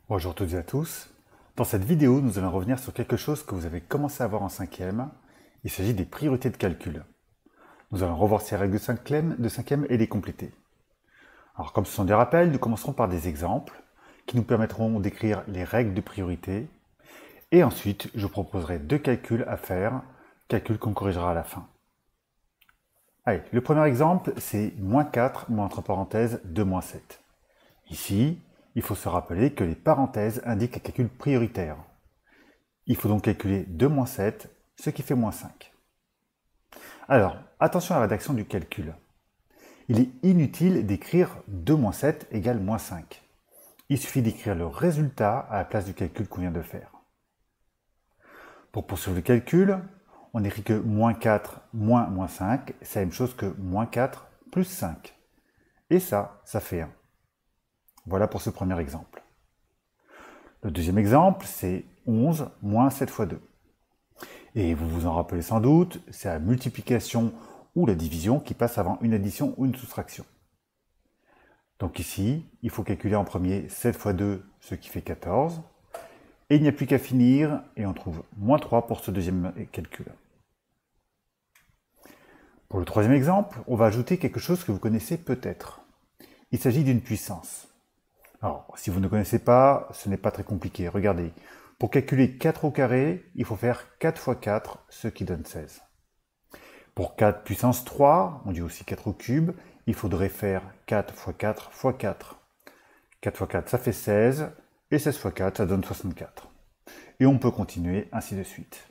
Bonjour à toutes et à tous. Dans cette vidéo, nous allons revenir sur quelque chose que vous avez commencé à voir en cinquième. Il s'agit des priorités de calcul. Nous allons revoir ces règles de cinquième et les compléter. Alors, comme ce sont des rappels, nous commencerons par des exemples qui nous permettront d'écrire les règles de priorité. Et ensuite, je vous proposerai deux calculs à faire, calculs qu'on corrigera à la fin. Allez, le premier exemple, c'est moins 4, moins entre parenthèses, 2 moins 7. Ici, il faut se rappeler que les parenthèses indiquent un calcul prioritaire. Il faut donc calculer 2 moins 7, ce qui fait moins 5. Alors, attention à la rédaction du calcul. Il est inutile d'écrire 2 moins 7 égale moins 5. Il suffit d'écrire le résultat à la place du calcul qu'on vient de faire. Pour poursuivre le calcul, on n'écrit que moins 4 moins moins 5, c'est la même chose que moins 4 plus 5. Et ça fait 1. Voilà pour ce premier exemple. Le deuxième exemple, c'est 11 moins 7 fois 2. Et vous vous en rappelez sans doute, c'est la multiplication ou la division qui passe avant une addition ou une soustraction. Donc ici, il faut calculer en premier 7 fois 2, ce qui fait 14. Et il n'y a plus qu'à finir, et on trouve moins 3 pour ce deuxième calcul. Pour le troisième exemple, on va ajouter quelque chose que vous connaissez peut-être. Il s'agit d'une puissance. Alors, si vous ne connaissez pas, ce n'est pas très compliqué. Regardez, pour calculer 4 au carré, il faut faire 4 fois 4, ce qui donne 16. Pour 4 puissance 3, on dit aussi 4 au cube, il faudrait faire 4 fois 4 fois 4. 4 fois 4, ça fait 16, et 16 fois 4, ça donne 64. Et on peut continuer ainsi de suite.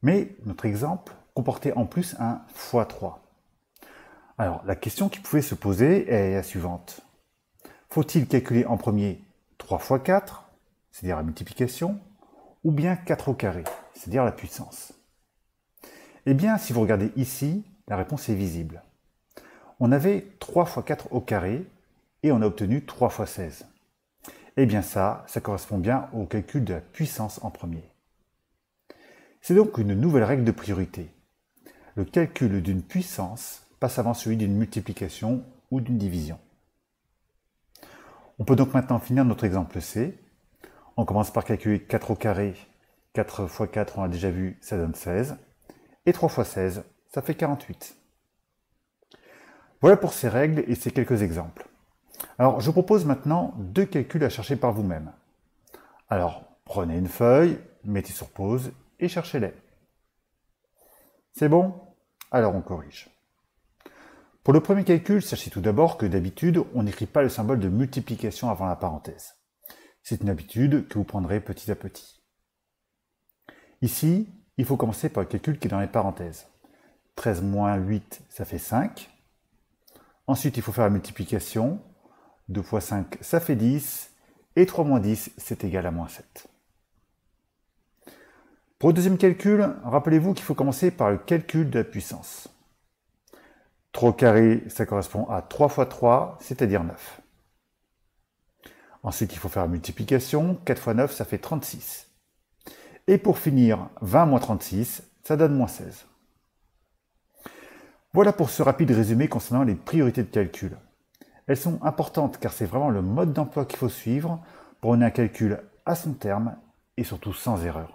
Mais notre exemple comportait en plus un fois 3. Alors, la question qui pouvait se poser est la suivante. Faut-il calculer en premier 3 fois 4, c'est-à-dire la multiplication, ou bien 4 au carré, c'est-à-dire la puissance? Eh bien, si vous regardez ici, la réponse est visible. On avait 3 fois 4 au carré, et on a obtenu 3 fois 16. Eh bien ça correspond bien au calcul de la puissance en premier. C'est donc une nouvelle règle de priorité. Le calcul d'une puissance passe avant celui d'une multiplication ou d'une division. On peut donc maintenant finir notre exemple C. On commence par calculer 4 au carré. 4 fois 4, on a déjà vu, ça donne 16. Et 3 fois 16, ça fait 48. Voilà pour ces règles et ces quelques exemples. Alors, je vous propose maintenant deux calculs à chercher par vous-même. Alors, prenez une feuille, mettez sur pause et cherchez-les. C'est bon? Alors on corrige. Pour le premier calcul, sachez tout d'abord que d'habitude, on n'écrit pas le symbole de multiplication avant la parenthèse. C'est une habitude que vous prendrez petit à petit. Ici, il faut commencer par le calcul qui est dans les parenthèses. 13 moins 8, ça fait 5. Ensuite, il faut faire la multiplication. 2 fois 5, ça fait 10. Et 3 moins 10, c'est égal à moins 7. Pour le deuxième calcul, rappelez-vous qu'il faut commencer par le calcul de la puissance. 3 au carré, ça correspond à 3 fois 3, c'est-à-dire 9. Ensuite, il faut faire la multiplication. 4 fois 9, ça fait 36. Et pour finir, 20 moins 36, ça donne moins 16. Voilà pour ce rapide résumé concernant les priorités de calcul. Elles sont importantes car c'est vraiment le mode d'emploi qu'il faut suivre pour mener un calcul à son terme et surtout sans erreur.